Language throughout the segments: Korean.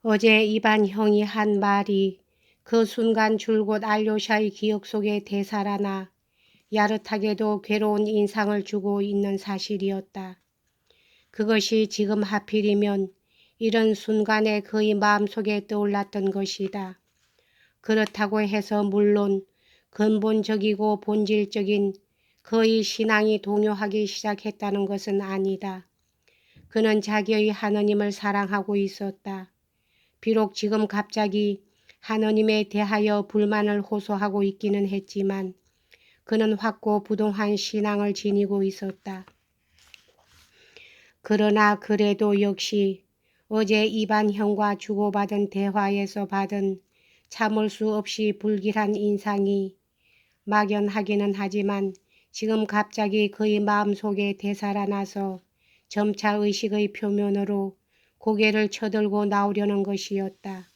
어제 이반 형이 한 말이 그 순간 줄곧 알료샤의 기억 속에 되살아나 야릇하게도 괴로운 인상을 주고 있는 사실이었다. 그것이 지금 하필이면 이런 순간에 그의 마음속에 떠올랐던 것이다. 그렇다고 해서 물론 근본적이고 본질적인 그의 신앙이 동요하기 시작했다는 것은 아니다. 그는 자기의 하느님을 사랑하고 있었다. 비록 지금 갑자기 하느님에 대하여 불만을 호소하고 있기는 했지만 그는 확고부동한 신앙을 지니고 있었다. 그러나 그래도 역시 어제 이반 형과 주고받은 대화에서 받은 참을 수 없이 불길한 인상이 막연하기는 하지만 지금 갑자기 그의 마음속에 되살아나서 점차 의식의 표면으로 고개를 쳐들고 나오려는 것이었다.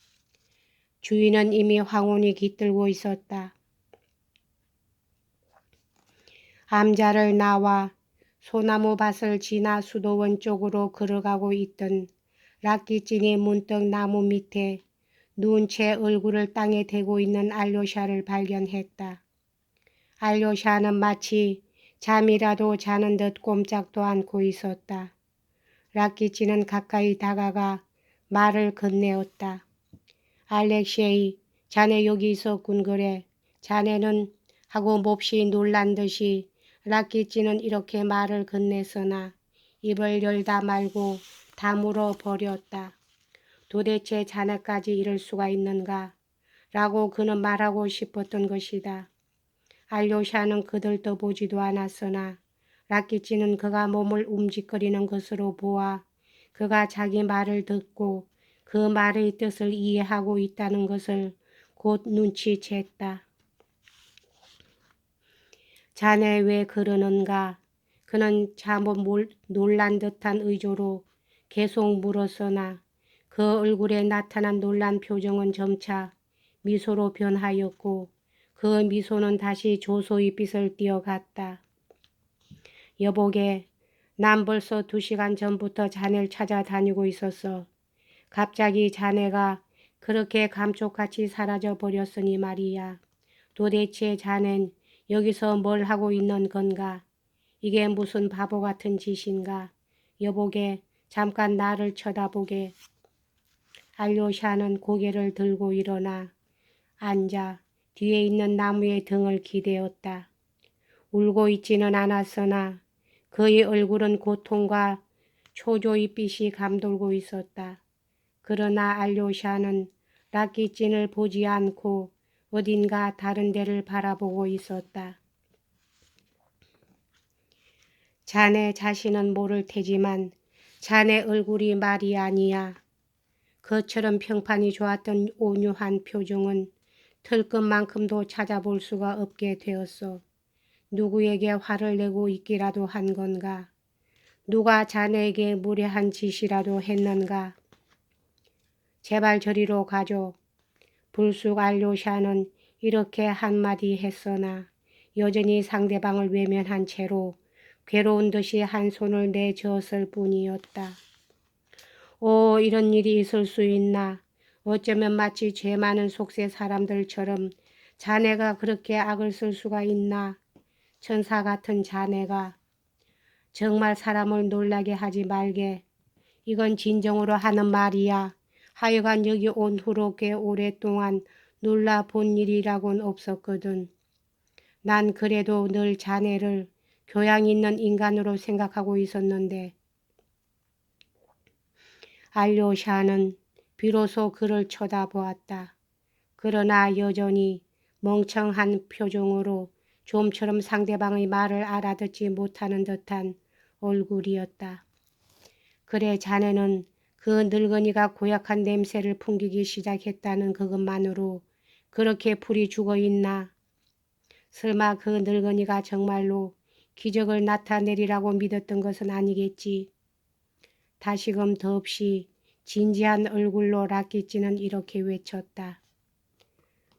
주인은 이미 황혼이 깃들고 있었다. 암자를 나와 소나무 밭을 지나 수도원 쪽으로 걸어가고 있던 락기찐이 문득 나무 밑에 누운 채 얼굴을 땅에 대고 있는 알료샤를 발견했다. 알료샤는 마치 잠이라도 자는 듯 꼼짝도 않고 있었다. 락기찐은 가까이 다가가 말을 건네었다. 알렉세이, 자네 여기 있었군 그래. 자네는 하고 몹시 놀란 듯이 락기찌는 이렇게 말을 건네서나 입을 열다 말고 다물어 버렸다. 도대체 자네까지 이럴 수가 있는가? 라고 그는 말하고 싶었던 것이다. 알료샤는 그들떠보지도 않았으나 락기찌는 그가 몸을 움직거리는 것으로 보아 그가 자기 말을 듣고 그 말의 뜻을 이해하고 있다는 것을 곧 눈치챘다. 자네 왜 그러는가? 그는 잠옷 놀란 듯한 의조로 계속 물었으나 그 얼굴에 나타난 놀란 표정은 점차 미소로 변하였고 그 미소는 다시 조소의 빛을 띠어갔다. 여보게, 난 벌써 2시간 전부터 자네를 찾아다니고 있었어. 갑자기 자네가 그렇게 감쪽같이 사라져 버렸으니 말이야. 도대체 자넨 여기서 뭘 하고 있는 건가? 이게 무슨 바보 같은 짓인가? 여보게, 잠깐 나를 쳐다보게. 알료샤는 고개를 들고 일어나 앉아 뒤에 있는 나무의 등을 기대었다. 울고 있지는 않았으나 그의 얼굴은 고통과 초조의 빛이 감돌고 있었다. 그러나 알료샤는 락기찐을 보지 않고 어딘가 다른 데를 바라보고 있었다. 자네 자신은 모를 테지만 자네 얼굴이 말이 아니야. 그처럼 평판이 좋았던 온유한 표정은 털끝만큼도 찾아볼 수가 없게 되었어. 누구에게 화를 내고 있기라도 한 건가? 누가 자네에게 무례한 짓이라도 했는가? 제발 저리로 가죠. 불쑥 알료샤는 이렇게 한마디 했으나 여전히 상대방을 외면한 채로 괴로운 듯이 한 손을 내저었을 뿐이었다. 오, 이런 일이 있을 수 있나? 어쩌면 마치 죄 많은 속세 사람들처럼 자네가 그렇게 악을 쓸 수가 있나? 천사 같은 자네가 정말 사람을 놀라게 하지 말게. 이건 진정으로 하는 말이야. 하여간 여기 온 후로 꽤 오랫동안 놀라본 일이라곤 없었거든. 난 그래도 늘 자네를 교양 있는 인간으로 생각하고 있었는데. 알료샤는 비로소 그를 쳐다보았다. 그러나 여전히 멍청한 표정으로 좀처럼 상대방의 말을 알아듣지 못하는 듯한 얼굴이었다. 그래, 자네는 그 늙은이가 고약한 냄새를 풍기기 시작했다는 그것만으로 그렇게 풀이 죽어있나? 설마 그 늙은이가 정말로 기적을 나타내리라고 믿었던 것은 아니겠지. 다시금 더없이 진지한 얼굴로 락기찌는 이렇게 외쳤다.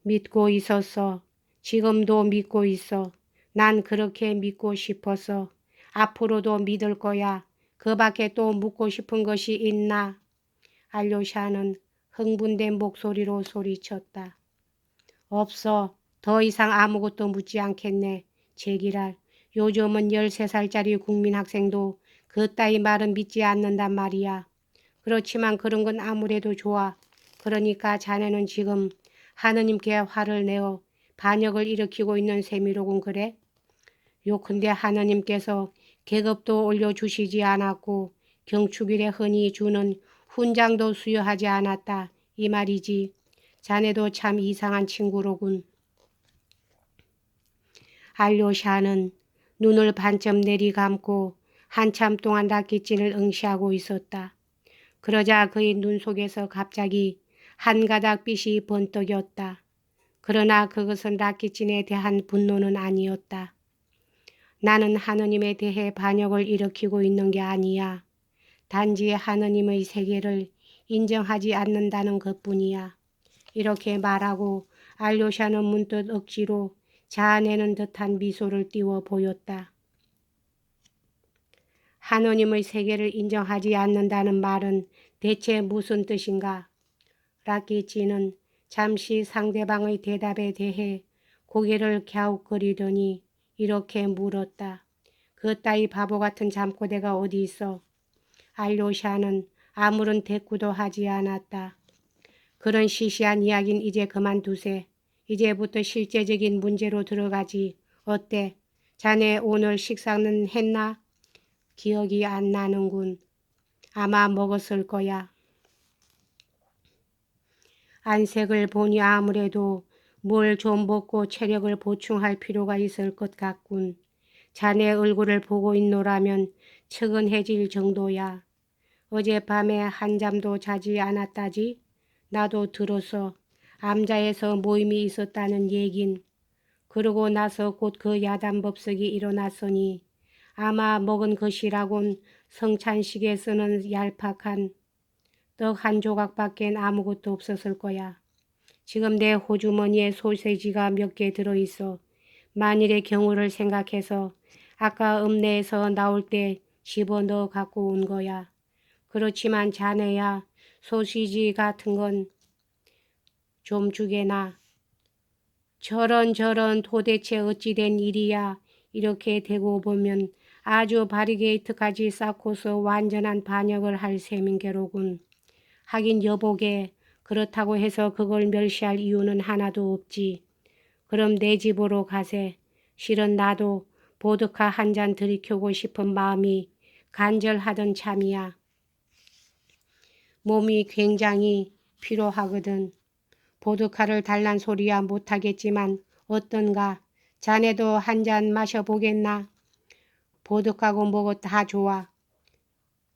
믿고 있었어. 지금도 믿고 있어. 난 그렇게 믿고 싶어서 앞으로도 믿을 거야. 그 밖에 또 묻고 싶은 것이 있나? 알료샤는 흥분된 목소리로 소리쳤다. 없어. 더 이상 아무것도 묻지 않겠네. 제기랄. 요즘은 13살짜리 국민학생도 그따위 말은 믿지 않는단 말이야. 그렇지만 그런 건 아무래도 좋아. 그러니까 자네는 지금 하느님께 화를 내어 반역을 일으키고 있는 셈이로군 그래? 요컨대 하느님께서 계급도 올려주시지 않았고 경축일에 흔히 주는 훈장도 수여하지 않았다. 이 말이지. 자네도 참 이상한 친구로군. 알료샤는 눈을 반쯤 내리감고 한참 동안 라끼찐을 응시하고 있었다. 그러자 그의 눈 속에서 갑자기 한 가닥 빛이 번뜩였다. 그러나 그것은 라끼찐에 대한 분노는 아니었다. 나는 하느님에 대해 반역을 일으키고 있는 게 아니야. 단지 하느님의 세계를 인정하지 않는다는 것뿐이야. 이렇게 말하고 알료샤는 문득 억지로 자아내는 듯한 미소를 띄워 보였다. 하느님의 세계를 인정하지 않는다는 말은 대체 무슨 뜻인가? 라끼치는 잠시 상대방의 대답에 대해 고개를 갸웃거리더니 이렇게 물었다. 그따위 바보 같은 잠꼬대가 어디 있어? 알료샤는 아무런 대꾸도 하지 않았다. 그런 시시한 이야기는 이제 그만두세. 이제부터 실제적인 문제로 들어가지. 어때? 자네 오늘 식사는 했나? 기억이 안 나는군. 아마 먹었을 거야. 안색을 보니 아무래도 뭘 좀 먹고 체력을 보충할 필요가 있을 것 같군. 자네 얼굴을 보고 있노라면 측은해질 정도야. 어젯밤에 한잠도 자지 않았다지? 나도 들었어. 암자에서 모임이 있었다는 얘긴. 그러고 나서 곧 그 야단법석이 일어났으니 아마 먹은 것이라곤 성찬식에 쓰는 얄팍한 떡 한 조각밖엔 아무것도 없었을 거야. 지금 내 호주머니에 소세지가 몇 개 들어있어. 만일의 경우를 생각해서 아까 읍내에서 나올 때 집어넣어 갖고 온 거야. 그렇지만 자네야 소시지 같은 건 좀 주게나. 저런 도대체 어찌된 일이야. 이렇게 되고 보면 아주 바리게이트까지 쌓고서 완전한 반역을 할 셈인 게로군. 하긴 여보게 그렇다고 해서 그걸 멸시할 이유는 하나도 없지. 그럼 내 집으로 가세. 실은 나도 보드카 한 잔 들이켜고 싶은 마음이 간절하던 참이야. 몸이 굉장히 피로하거든. 보드카를 달란 소리야 못하겠지만 어떤가? 자네도 한 잔 마셔보겠나? 보드카고 뭐고 다 좋아.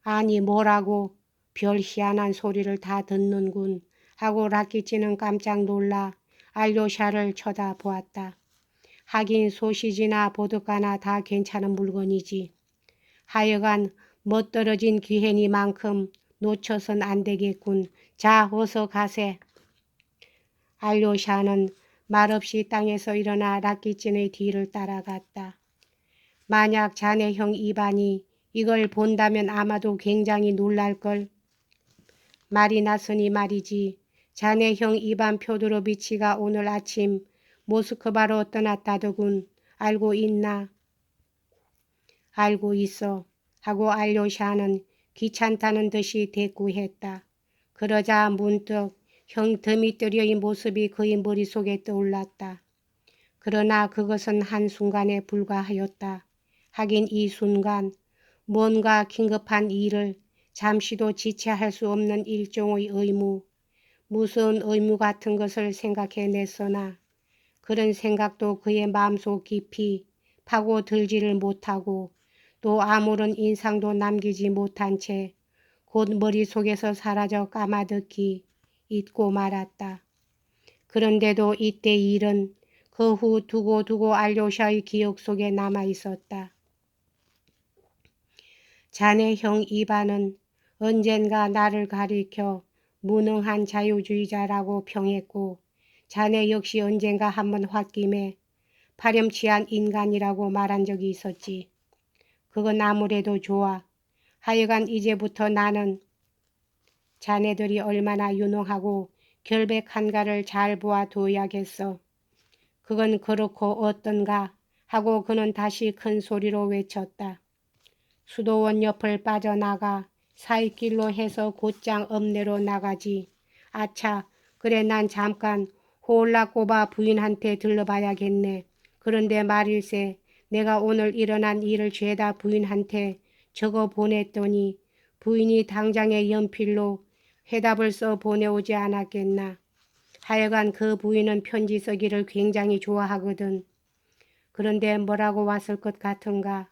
아니 뭐라고 별 희한한 소리를 다 듣는군 하고 라끼치는 깜짝 놀라 알료샤를 쳐다보았다. 하긴 소시지나 보드카나 다 괜찮은 물건이지. 하여간 멋떨어진 기회니만큼 놓쳐선 안 되겠군. 자 어서 가세. 알료샤는 말없이 땅에서 일어나 라끼친의 뒤를 따라갔다. 만약 자네 형 이반이 이걸 본다면 아마도 굉장히 놀랄걸. 말이 났으니 말이지. 자네 형 이반 표드로비치가 오늘 아침 모스크바로 떠났다더군. 알고 있나? 알고 있어. 하고 알료샤는 귀찮다는 듯이 대꾸했다. 그러자 문득 형 드미트리의 모습이 그의 머릿속에 떠올랐다. 그러나 그것은 한순간에 불과하였다. 하긴 이 순간 뭔가 긴급한 일을 잠시도 지체할 수 없는 일종의 의무, 무슨 의무 같은 것을 생각해냈으나 그런 생각도 그의 마음속 깊이 파고들지를 못하고 또 아무런 인상도 남기지 못한 채 곧 머릿속에서 사라져 까마득히 잊고 말았다. 그런데도 이때 일은 그 후 두고두고 알료샤의 기억 속에 남아있었다. 자네 형 이반은 언젠가 나를 가리켜 무능한 자유주의자라고 평했고 자네 역시 언젠가 한번 홧김에 파렴치한 인간이라고 말한 적이 있었지. 그건 아무래도 좋아. 하여간 이제부터 나는 자네들이 얼마나 유능하고 결백한가를 잘 보아둬야겠어. 그건 그렇고 어떤가 하고 그는 다시 큰 소리로 외쳤다. 수도원 옆을 빠져나가 사이길로 해서 곧장 읍내로 나가지. 아차, 그래 난 잠깐 홀라 꼽아 부인한테 들러봐야겠네. 그런데 말일세 내가 오늘 일어난 일을 죄다 부인한테 적어 보냈더니 부인이 당장에 연필로 회답을 써 보내오지 않았겠나. 하여간 그 부인은 편지 쓰기를 굉장히 좋아하거든. 그런데 뭐라고 왔을 것 같은가.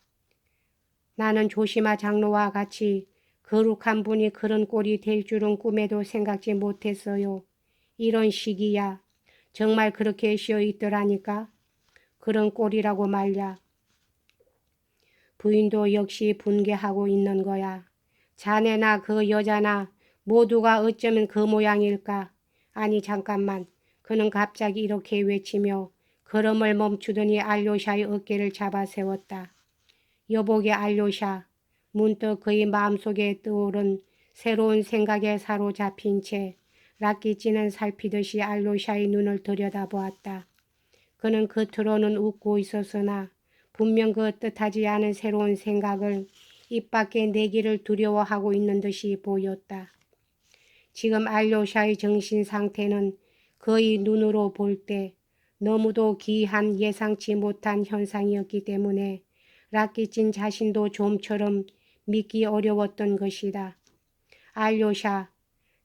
나는 조심하 장로와 같이 거룩한 분이 그런 꼴이 될 줄은 꿈에도 생각지 못했어요. 이런 시기야. 정말 그렇게 쉬어 있더라니까. 그런 꼴이라고 말야. 부인도 역시 분개하고 있는 거야. 자네나 그 여자나 모두가 어쩌면 그 모양일까. 아니 잠깐만. 그는 갑자기 이렇게 외치며 걸음을 멈추더니 알료샤의 어깨를 잡아 세웠다. 여보게 알료샤. 문득 그의 마음속에 떠오른 새로운 생각에 사로잡힌 채 락기찌는 살피듯이 알료샤의 눈을 들여다보았다. 그는 겉으로는 웃고 있었으나 분명 그 뜻하지 않은 새로운 생각을 입 밖에 내기를 두려워하고 있는 듯이 보였다. 지금 알료샤의 정신 상태는 그의 눈으로 볼 때 너무도 기이한 예상치 못한 현상이었기 때문에 락기찐 자신도 좀처럼 믿기 어려웠던 것이다. 알료샤,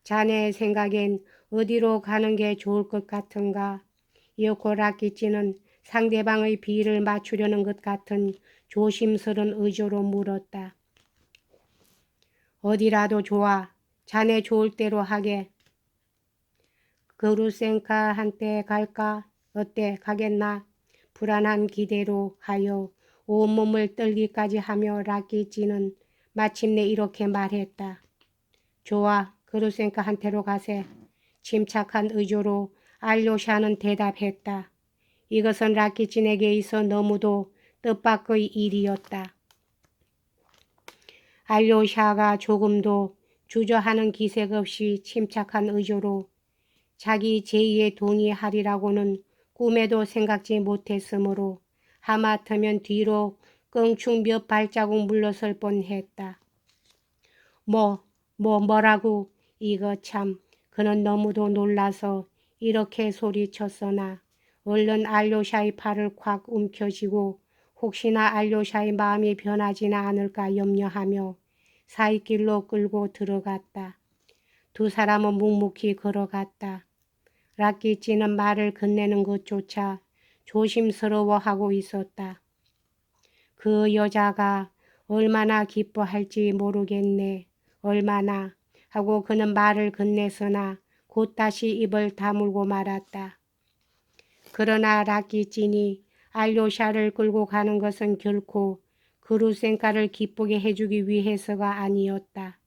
자네 생각엔 어디로 가는 게 좋을 것 같은가? 이윽고 락기찐은 상대방의 비위를 맞추려는 것 같은 조심스런 의조로 물었다. 어디라도 좋아. 자네 좋을 대로 하게. 그루센카한테 갈까? 어때? 가겠나? 불안한 기대로 하여 온몸을 떨기까지 하며 락기찌는 마침내 이렇게 말했다. 좋아. 그루센카한테로 가세. 침착한 의조로 알료샤는 대답했다. 이것은 락기찐에게 있어 너무도 뜻밖의 일이었다. 알료샤가 조금도 주저하는 기색 없이 침착한 의조로 자기 제의에 동의하리라고는 꿈에도 생각지 못했으므로 하마터면 뒤로 껑충 몇 발자국 물러설 뻔했다. 뭐라고? 이거 참. 그는 너무도 놀라서 이렇게 소리쳤으나 얼른 알료샤의 팔을 콱 움켜쥐고 혹시나 알료샤의 마음이 변하지는 않을까 염려하며 사이길로 끌고 들어갔다. 두 사람은 묵묵히 걸어갔다. 락기찌는 말을 건네는 것조차 조심스러워하고 있었다. 그 여자가 얼마나 기뻐할지 모르겠네. 얼마나 하고 그는 말을 건네서나 곧 다시 입을 다물고 말았다. 그러나 락기찐이 알료샤를 끌고 가는 것은 결코 그루센카를 기쁘게 해주기 위해서가 아니었다.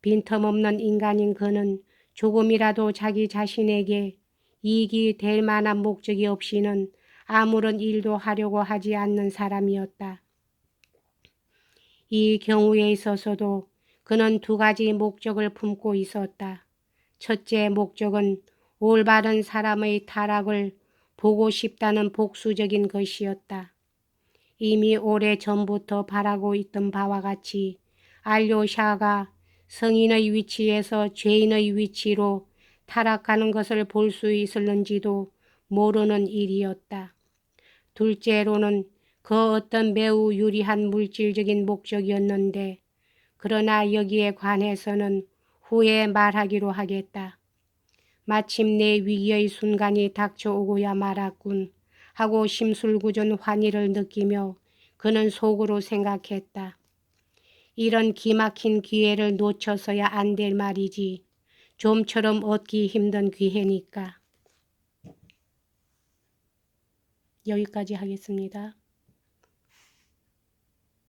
빈틈없는 인간인 그는 조금이라도 자기 자신에게 이익이 될 만한 목적이 없이는 아무런 일도 하려고 하지 않는 사람이었다. 이 경우에 있어서도 그는 두 가지 목적을 품고 있었다. 첫째 목적은 올바른 사람의 타락을 보고 싶다는 복수적인 것이었다. 이미 오래 전부터 바라고 있던 바와 같이 알료샤가 성인의 위치에서 죄인의 위치로 타락하는 것을 볼 수 있을는지도 모르는 일이었다. 둘째로는 그 어떤 매우 유리한 물질적인 목적이었는데 그러나 여기에 관해서는 후에 말하기로 하겠다. 마침내 위기의 순간이 닥쳐오고야 말았군 하고 심술궂은 환희를 느끼며 그는 속으로 생각했다. 이런 기막힌 기회를 놓쳐서야 안 될 말이지. 좀처럼 얻기 힘든 기회니까. 여기까지 하겠습니다.